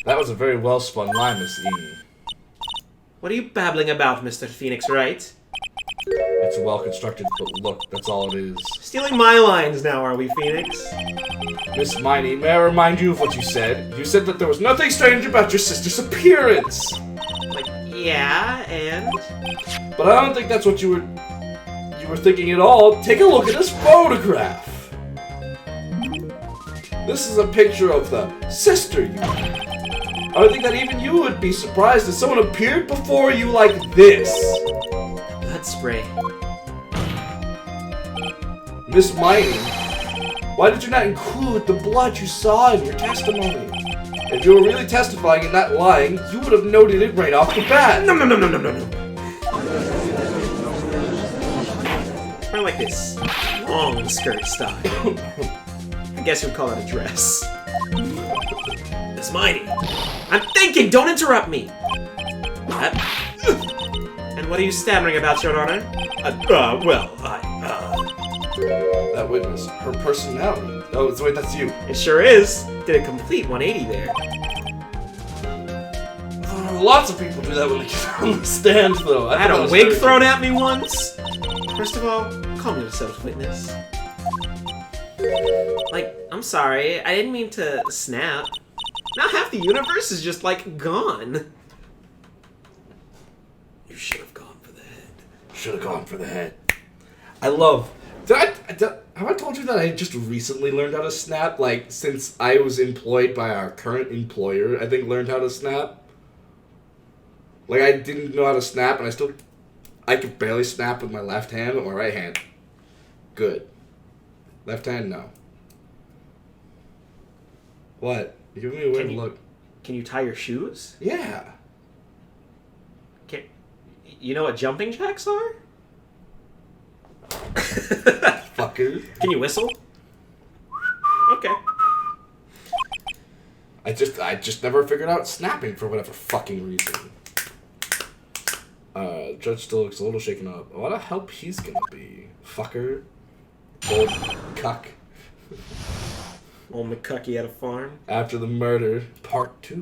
[SPEAKER 2] That was a very well spun line, Miss Eeny.
[SPEAKER 1] What are you babbling about, Mr. Phoenix Wright?
[SPEAKER 2] It's well constructed, but look, that's all it is.
[SPEAKER 1] Stealing my lines now, are we, Phoenix?
[SPEAKER 2] Miss Miny, may I remind you of what you said? You said that there was nothing strange about your sister's appearance!
[SPEAKER 1] Like, yeah, and?
[SPEAKER 2] But I don't think that's what you were thinking at all. Take a look at this photograph! This is a picture of the sister you met. I think that even you would be surprised if someone appeared before you like this.
[SPEAKER 1] Blood spray.
[SPEAKER 2] Miss Miny, why did you not include the blood you saw in your testimony? If you were really testifying and not lying, you would have noted it right off the bat.
[SPEAKER 1] No. Kind of like this long skirt style. I guess you'd call that a dress.
[SPEAKER 3] Miss Miny.
[SPEAKER 1] I'm thinking! Don't interrupt me! And what are you stammering about, Your Honor?
[SPEAKER 2] That witness, her personality. Oh, wait, that's you.
[SPEAKER 1] It sure is. Did a complete 180 there.
[SPEAKER 2] Lots of people do that when they get on the stand, though.
[SPEAKER 1] I had a wig thrown at me once. First of all, calm yourself, witness. Like, I'm sorry. I didn't mean to snap. Now half the universe is just, like, gone.
[SPEAKER 3] You should have gone for the head.
[SPEAKER 2] Should have gone for the head. I love... have I told you that I just recently learned how to snap? Like, since I was employed by our current employer, I think learned how to snap. Like, I didn't know how to snap, and I could barely snap with my left hand, but my right hand, good. Left hand, no. What? You're giving me a weird look.
[SPEAKER 1] Can you tie your shoes?
[SPEAKER 2] Yeah.
[SPEAKER 1] You know what jumping jacks are?
[SPEAKER 2] Fucker.
[SPEAKER 1] Can you whistle? Okay.
[SPEAKER 2] I just never figured out snapping for whatever fucking reason. Judge still looks a little shaken up. What a help he's gonna be. Fucker. Old cuck.
[SPEAKER 1] Old McCucky at a farm.
[SPEAKER 2] After the murder, part 2.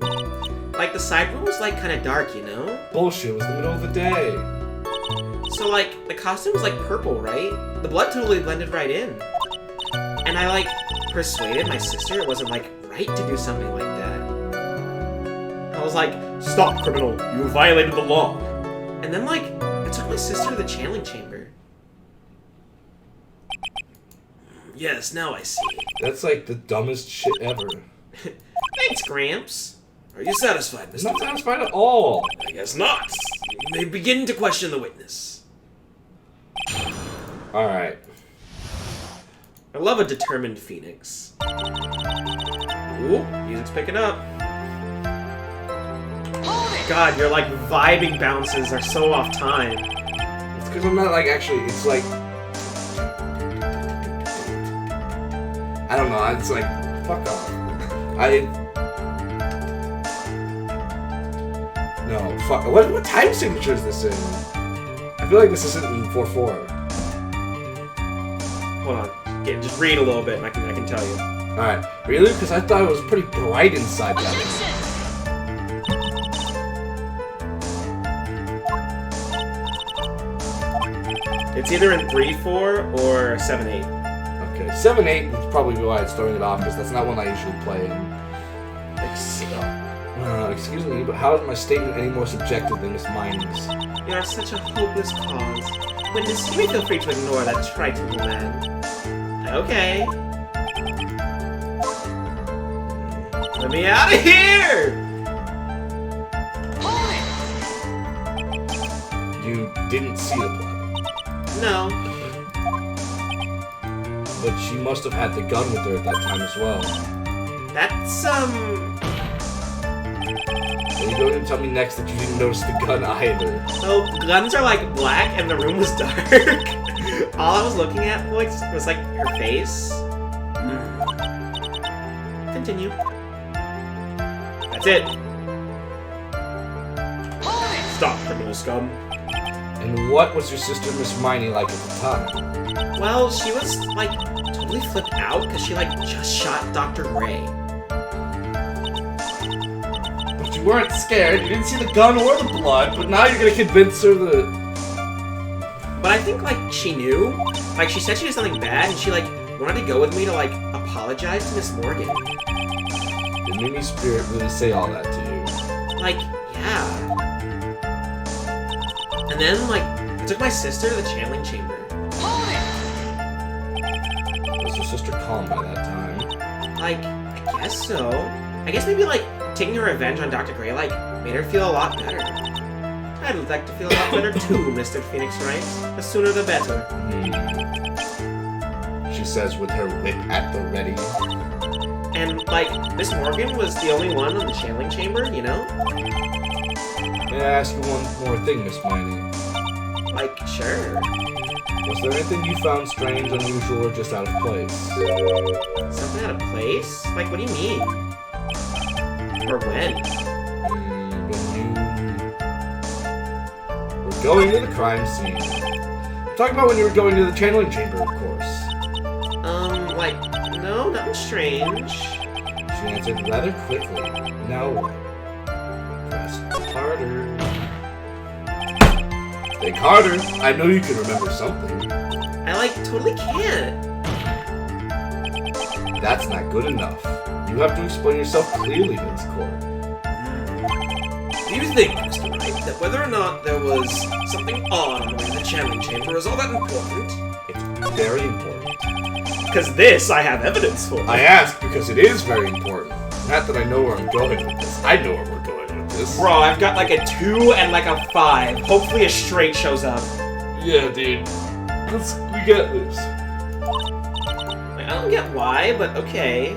[SPEAKER 1] Like, the side room was, like, kind of dark, you know?
[SPEAKER 2] Bullshit, it was the middle of the day.
[SPEAKER 1] So, like, the costume was, like, purple, right? The blood totally blended right in. And I, like, persuaded my sister it wasn't, like, right to do something like that. I was like, "Stop, criminal! You violated the law!" And then, like, I took my sister to the channeling chamber. Yes, now I see.
[SPEAKER 2] That's like the dumbest shit ever.
[SPEAKER 1] Thanks, Gramps. Are you satisfied,
[SPEAKER 2] I'm
[SPEAKER 1] Mr.
[SPEAKER 2] not satisfied at all.
[SPEAKER 1] I guess not. You may begin to question the witness.
[SPEAKER 2] Alright.
[SPEAKER 1] I love a determined phoenix. Ooh, music's picking up. God, your, like, vibing bounces are so off time.
[SPEAKER 2] It's because I'm not, like, actually, it's like... I don't know, it's like, fuck off. No, fuck. What time signature is this in? I feel like this isn't in 4-4.
[SPEAKER 1] Hold on. Just read a little bit and I can tell you.
[SPEAKER 2] Alright. Really? Because I thought it was pretty bright inside that.
[SPEAKER 1] It's either in 3-4 or 7-8.
[SPEAKER 2] Okay, 7-8 is probably why it's throwing it off, because that's not one I usually play in. Excuse me, but how is my statement any more subjective than Miss Miny's?
[SPEAKER 1] You are such a hopeless cause. Witness, you may feel free to ignore that trite little man. Okay. Let me out of here!
[SPEAKER 2] You didn't see the blood.
[SPEAKER 1] No.
[SPEAKER 2] But she must have had the gun with her at that time as well.
[SPEAKER 1] That's,
[SPEAKER 2] Are you going to tell me next that you didn't notice the gun either?
[SPEAKER 1] So, guns are, like, black and the room was dark. All I was looking at was like, her face. Continue. That's it. Stop, criminal scum.
[SPEAKER 2] And what was your sister Miss Miny like at the time?
[SPEAKER 1] Well, she was, like, totally flipped out because she, like, just shot Dr. Gray.
[SPEAKER 2] But you weren't scared, you didn't see the gun or the blood, but now you're gonna convince her that...
[SPEAKER 1] But I think, like, she knew. Like, she said she did something bad and she, like, wanted to go with me to, like, apologize to Miss Morgan.
[SPEAKER 2] Did Mimi Spirit really say all that to you?
[SPEAKER 1] Like, yeah. And then, like, I took my sister to the channeling chamber.
[SPEAKER 2] Was your sister calm by that time?
[SPEAKER 1] Like, I guess so. I guess maybe, like, taking her revenge on Dr. Gray, like, made her feel a lot better. I'd like to feel a lot better too, Mr. Phoenix Wright. The sooner the better.
[SPEAKER 2] She says with her whip at the ready.
[SPEAKER 1] And, like, Miss Morgan was the only one in the channeling chamber, you know?
[SPEAKER 2] May I ask you one more thing, Miss Miney?
[SPEAKER 1] Like, sure.
[SPEAKER 2] Was there anything you found strange, unusual, or just out of place?
[SPEAKER 1] Something out of place? Like, what do you mean? Or when?
[SPEAKER 2] When you were going to the crime scene. I'm talking about when you were going to the channeling chamber, of course.
[SPEAKER 1] Like, no, nothing strange.
[SPEAKER 2] She answered rather quickly. Now what? Press harder. Think harder. I know you can remember something.
[SPEAKER 1] I, like, totally can't.
[SPEAKER 2] That's not good enough. You have to explain yourself clearly to this court.
[SPEAKER 1] Do you think, Mr. Wright, that whether or not there was something odd on the way to the channeling chamber is all that important?
[SPEAKER 2] It's very important.
[SPEAKER 1] Because this I have evidence for.
[SPEAKER 2] I ask because it is very important. Not that I know where I'm going with this. I know where we're going with this.
[SPEAKER 1] Bro, I've got like a 2 and like a 5. Hopefully a straight shows up.
[SPEAKER 2] Yeah, dude. We get this.
[SPEAKER 1] I don't get why, but okay.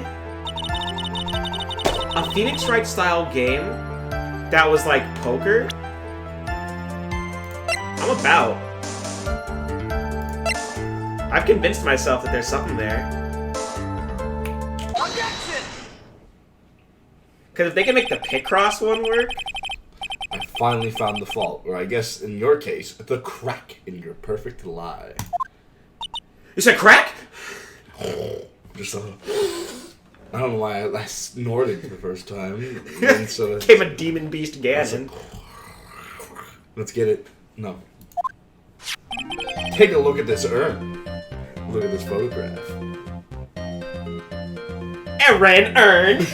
[SPEAKER 1] A Phoenix Wright style game that was like poker? I'm about. I've convinced myself that there's something there. Because if they can make the Picross one work...
[SPEAKER 2] I finally found the fault, or I guess, in your case, the crack in your perfect lie.
[SPEAKER 1] You said crack?
[SPEAKER 2] Just a... I don't know why I snorted the first time. And so
[SPEAKER 1] Came a demon beast Ganon.
[SPEAKER 2] Let's get it. No. Take a look at this urn. Look at this photograph.
[SPEAKER 1] Aaron urn.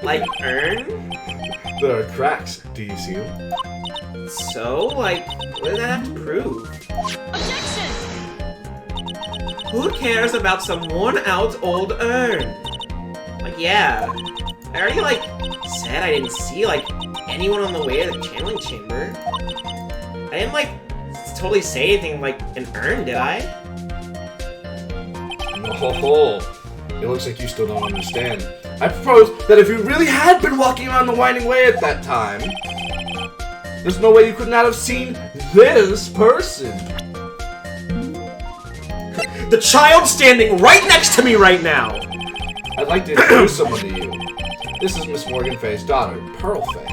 [SPEAKER 1] Like urn?
[SPEAKER 2] There are cracks. Do you see them?
[SPEAKER 1] So, like, what does that have to prove?
[SPEAKER 4] Objection!
[SPEAKER 1] Who cares about some worn-out old urn? Like, yeah. I already, like, said I didn't see, like, anyone on the way to the channeling chamber. I didn't, like, totally say anything like an urn, did I?
[SPEAKER 2] Oh, it looks like you still don't understand. I propose that if you really had been walking around the winding way at that time, there's no way you could not have seen this person.
[SPEAKER 1] The child standing right next to me right now!
[SPEAKER 2] I'd like to introduce someone to you. This is Miss Morgan Fay's daughter, Pearl Fay.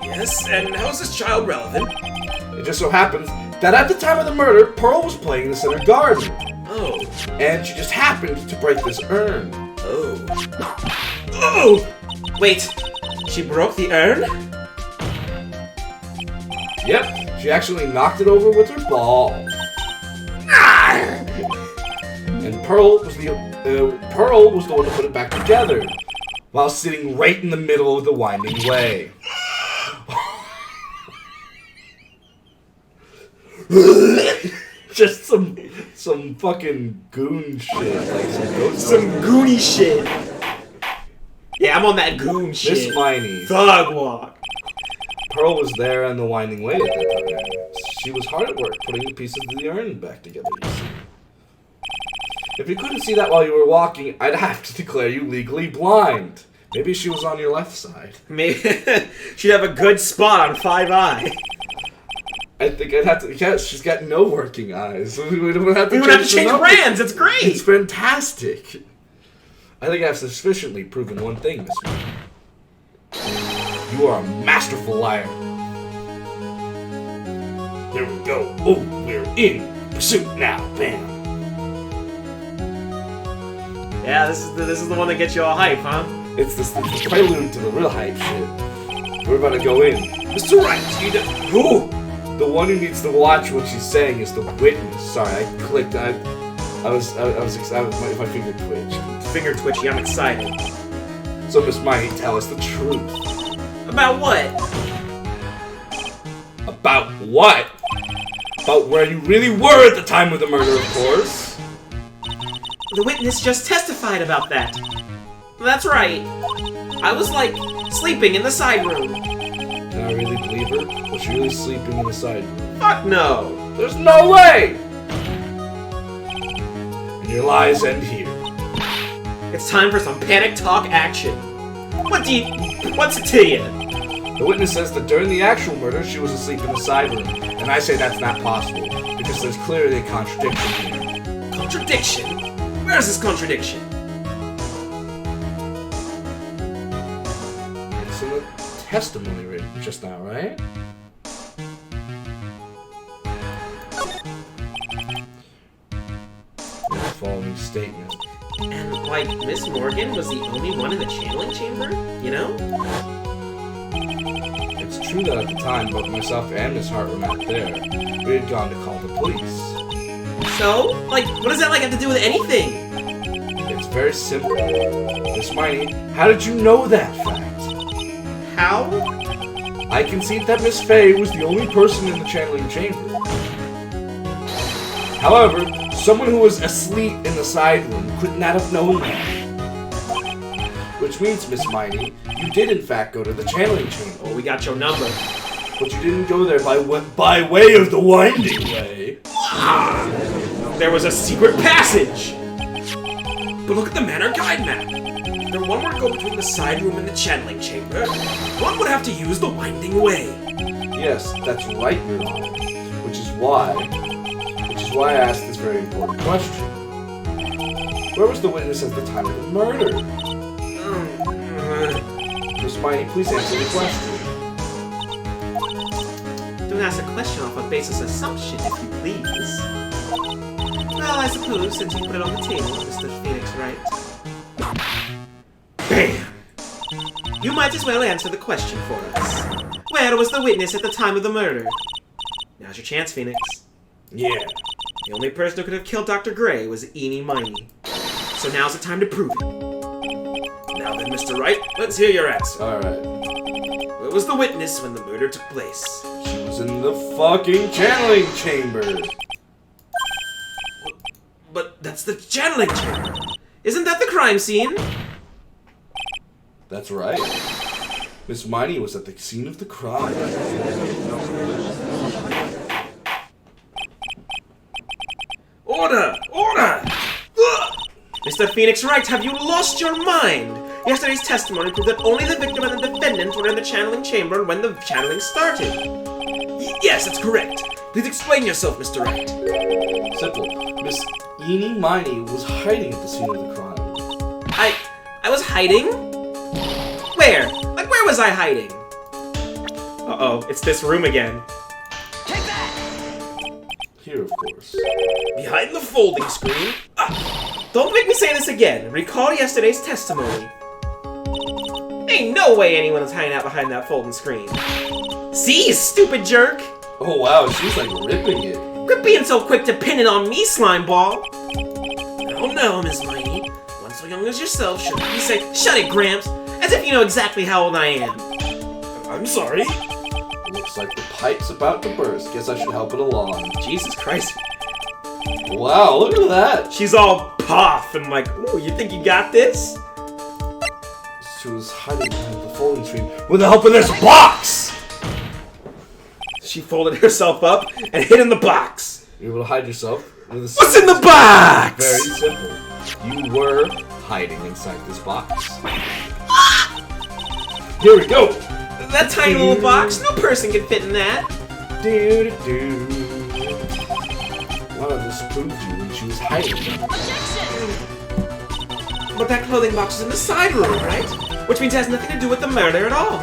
[SPEAKER 3] Yes, and how is this child relevant?
[SPEAKER 2] It just so happens that at the time of the murder, Pearl was playing in the center garden.
[SPEAKER 3] Oh.
[SPEAKER 2] And she just happened to break this urn.
[SPEAKER 3] Oh.
[SPEAKER 1] Oh! Wait, she broke the urn?
[SPEAKER 2] Yep, she actually knocked it over with her ball. And Pearl was the one to put it back together, while sitting right in the middle of the winding way. Just some fucking goon shit, like
[SPEAKER 1] Some goony shit. Yeah, I'm on that goon shit.
[SPEAKER 2] Miss Miny.
[SPEAKER 1] Thug walk.
[SPEAKER 2] Pearl was there on the winding way at that time. She was hard at work putting the pieces of the urn back together, you see. If you couldn't see that while you were walking, I'd have to declare you legally blind. Maybe she was on your left side.
[SPEAKER 1] Maybe she'd have a good spot on 5i.
[SPEAKER 2] I think I'd have to. Yeah, she's got no working eyes. We don't have to
[SPEAKER 1] We would have to change brands. It's great.
[SPEAKER 2] It's fantastic. I think I've sufficiently proven one thing, Miss Mary. You are a masterful liar. There we go. Oh, we're in pursuit now. Bam.
[SPEAKER 1] Yeah, this is the one that gets you all hype, huh?
[SPEAKER 2] It's the prelude to the real hype shit. We're about to go in.
[SPEAKER 3] Mr. Wright, you know...
[SPEAKER 2] Who? The one who needs to watch what she's saying is the witness. Sorry, I clicked. I was my finger twitched.
[SPEAKER 1] Finger twitchy, I'm excited.
[SPEAKER 2] So Miss Miny, tell us the truth.
[SPEAKER 1] About what?
[SPEAKER 2] About what? About where you really were at the time of the murder, of course.
[SPEAKER 1] The witness just testified about that. That's right. I was, like, sleeping in the side room.
[SPEAKER 2] Can I really believe her? Was she really sleeping in the side room?
[SPEAKER 1] Fuck no.
[SPEAKER 2] There's no way! And your lies end here.
[SPEAKER 1] It's time for some panic talk action. What's it to you?
[SPEAKER 2] The witness says that during the actual murder, she was asleep in the side room. And I say that's not possible, because there's clearly a contradiction here.
[SPEAKER 1] Contradiction? Where's this contradiction?
[SPEAKER 2] It's in the testimony written just now, right? The following statement.
[SPEAKER 1] And, like, Miss Morgan was the only one in the channeling chamber? You know?
[SPEAKER 2] It's true that at the time, both myself and Miss Hart were not there. We had gone to call the police.
[SPEAKER 1] So? Like, what does that, like, have to do with anything?
[SPEAKER 2] It's very simple. Miss Miny, how did you know that fact?
[SPEAKER 1] How?
[SPEAKER 2] I concede that Miss Fay was the only person in the channeling chamber. However, someone who was asleep in the side room could not have known that. Which means, Miss Miny, you did in fact go to the channeling chamber.
[SPEAKER 1] Oh, we got your number.
[SPEAKER 2] But you didn't go there by way of the winding way.
[SPEAKER 1] There was a secret passage!
[SPEAKER 3] But look at the manor guide map. If one were to go between the side room and the channeling chamber, one would have to use the winding way.
[SPEAKER 2] Yes, that's right, Your Honor. Which is why I asked this very important question. Where was the witness at the time of the murder? Miss Miny, please answer the question.
[SPEAKER 1] Don't ask a question off a basis assumption, if you please. Well, I suppose since you put it on the table, Mr. Phoenix Wright. Bam! You might as well answer the question for us. Where was the witness at the time of the murder? Now's your chance, Phoenix.
[SPEAKER 2] Yeah.
[SPEAKER 1] The only person who could have killed Dr. Gray was Eeny, Miny. So now's the time to prove it. Now then, Mr. Wright, let's hear your answer.
[SPEAKER 2] Alright.
[SPEAKER 1] Where was the witness when the murder took place?
[SPEAKER 2] She was in the fucking channeling chamber.
[SPEAKER 1] But that's the channeling chamber. Isn't that the crime scene?
[SPEAKER 2] That's right. Miss Miny was at the scene of the crime.
[SPEAKER 1] Order! Order! Ugh! Mr. Phoenix Wright, have you lost your mind? Yesterday's testimony proved that only the victim and the defendant were in the channeling chamber when the channeling started. Yes, that's correct. Please explain yourself, Mr. Wright.
[SPEAKER 2] Simple. Miss Eeny Miny was hiding at the scene of the crime.
[SPEAKER 1] I was hiding? Where? Like, where was I hiding? Uh-oh, it's this room again.
[SPEAKER 3] Take that!
[SPEAKER 2] Here, of course.
[SPEAKER 1] Behind the folding screen? Don't make me say this again. Recall yesterday's testimony. Ain't no way anyone was hiding out behind that folding screen. See, you stupid jerk!
[SPEAKER 2] Oh wow, she's like ripping it.
[SPEAKER 1] Quit being so quick to pin it on me, slime ball! Oh no, Miss Miney. One so young as yourself shouldn't be saying, "Shut it, Gramps!" As if you know exactly how old I am. I'm sorry.
[SPEAKER 2] Looks like the pipe's about to burst. Guess I should help it along.
[SPEAKER 1] Jesus Christ.
[SPEAKER 2] Wow, look at that!
[SPEAKER 1] She's all puff and like, ooh, you think you got this?
[SPEAKER 2] She was hiding behind the folding screen with the help of this box!
[SPEAKER 1] She folded herself up and hid in the box.
[SPEAKER 2] You're able to hide yourself with a
[SPEAKER 1] What's in the box?
[SPEAKER 2] Very simple. You were hiding inside this box. Here we go!
[SPEAKER 1] That tiny little box, no person can fit in that.
[SPEAKER 2] Do-do-do. One of this proved you when she was hiding.
[SPEAKER 1] But that clothing box is in the side room, right? Which means it has nothing to do with the murder at all.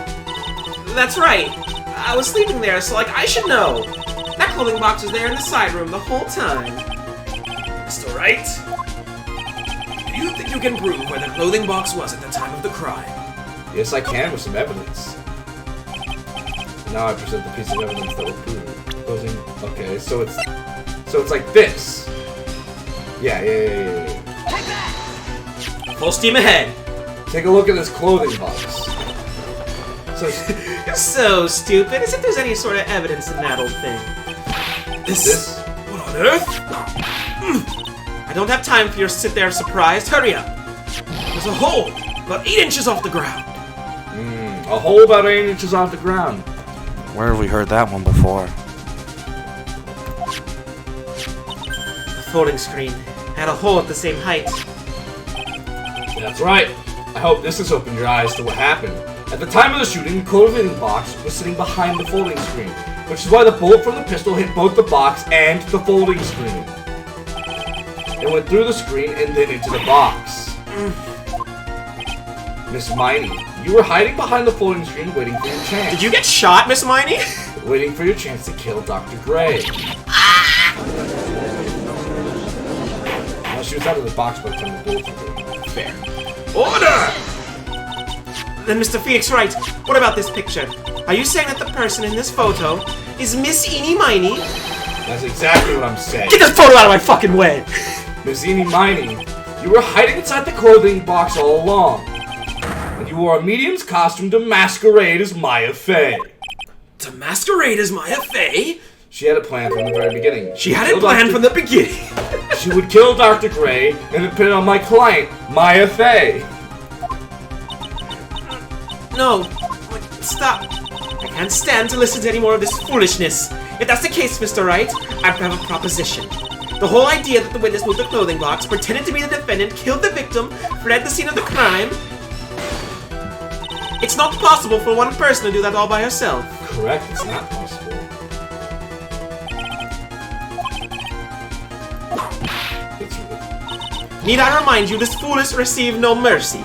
[SPEAKER 1] That's right. I was sleeping there, so like I should know. That clothing box was there in the side room the whole time. Mr. Wright? Do you think you can prove where the clothing box was at the time of the crime?
[SPEAKER 2] Yes, I can with some evidence. Now I present the piece of evidence that will prove it. Closing. Okay, so it's like this. Yeah.
[SPEAKER 3] Take that!
[SPEAKER 1] Full steam ahead.
[SPEAKER 2] Take a look at this clothing box. So
[SPEAKER 1] You're so stupid, as if there's any sort of evidence in that old thing.
[SPEAKER 2] this.
[SPEAKER 1] What on earth? I don't have time for your sit there surprised. Hurry up. There's a hole about 8 inches off the ground.
[SPEAKER 2] A hole about 8 inches off the ground.
[SPEAKER 4] Where have we heard that one before?
[SPEAKER 1] The folding screen had a hole at the same height.
[SPEAKER 2] That's right. I hope this has opened your eyes to what happened. At the time of the shooting, the clothing box was sitting behind the folding screen, which is why the bullet from the pistol hit both the box and the folding screen. It went through the screen and then into the box. Miss Miney, you were hiding behind the folding screen waiting for your chance.
[SPEAKER 1] Did you get shot, Miss Miney?
[SPEAKER 2] Waiting for your chance to kill Dr. Gray. Now she was out of the box by the time the bullet went through.
[SPEAKER 1] Fair. Order! Then, Mr. Phoenix Wright, what about this picture? Are you saying that the person in this photo is Miss Eeny Miny?
[SPEAKER 2] That's exactly what I'm saying.
[SPEAKER 1] Get this photo out of my fucking way!
[SPEAKER 2] Miss Eeny Miny, you were hiding inside the clothing box all along. And you wore a medium's costume to masquerade as Maya Fey.
[SPEAKER 1] To masquerade as Maya Fey?
[SPEAKER 2] She had a plan from the very beginning.
[SPEAKER 1] She had it planned from the beginning.
[SPEAKER 2] She would kill Dr. Gray and then put it on my client, Maya Fey.
[SPEAKER 1] No. Stop. I can't stand to listen to any more of this foolishness. If that's the case, Mr. Wright, I have a proposition. The whole idea that the witness moved the clothing box, pretended to be the defendant, killed the victim, fled the scene of the crime. It's not possible for one person to do that all by herself.
[SPEAKER 2] Correct, it's not possible.
[SPEAKER 1] Need I remind you, this foolish receive no mercy.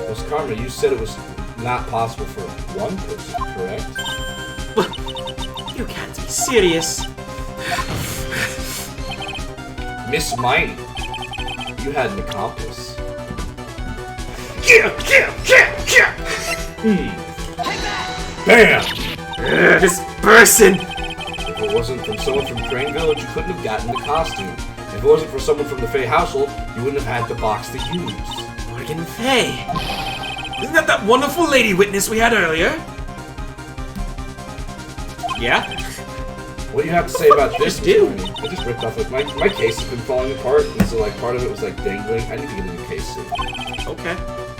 [SPEAKER 2] Miss Karma, you said it was not possible for one person, correct?
[SPEAKER 1] You can't be serious.
[SPEAKER 2] Miss Miny, you had an accomplice. Bam!
[SPEAKER 1] This person!
[SPEAKER 2] If it wasn't from someone from Crane Village, you couldn't have gotten the costume. If it wasn't for someone from the Fey household, you wouldn't have had the box to use.
[SPEAKER 1] Morgan Fay. Isn't that wonderful lady witness we had earlier? Yeah?
[SPEAKER 2] What do you have to say about this,
[SPEAKER 1] do?
[SPEAKER 2] Miny? I just ripped off it. My case has been falling apart, and so like part of it was like dangling. I need to get a new case soon.
[SPEAKER 1] Okay.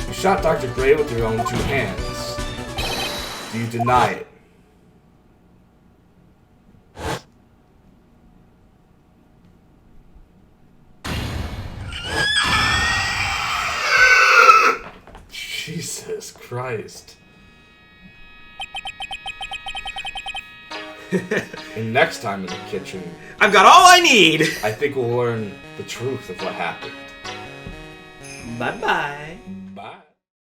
[SPEAKER 2] You shot Dr. Gray with your own 2 hands. Do you deny it? Jesus Christ. And next time in the kitchen,
[SPEAKER 1] I've got all I need!
[SPEAKER 2] I think we'll learn the truth of what happened.
[SPEAKER 1] Bye-bye.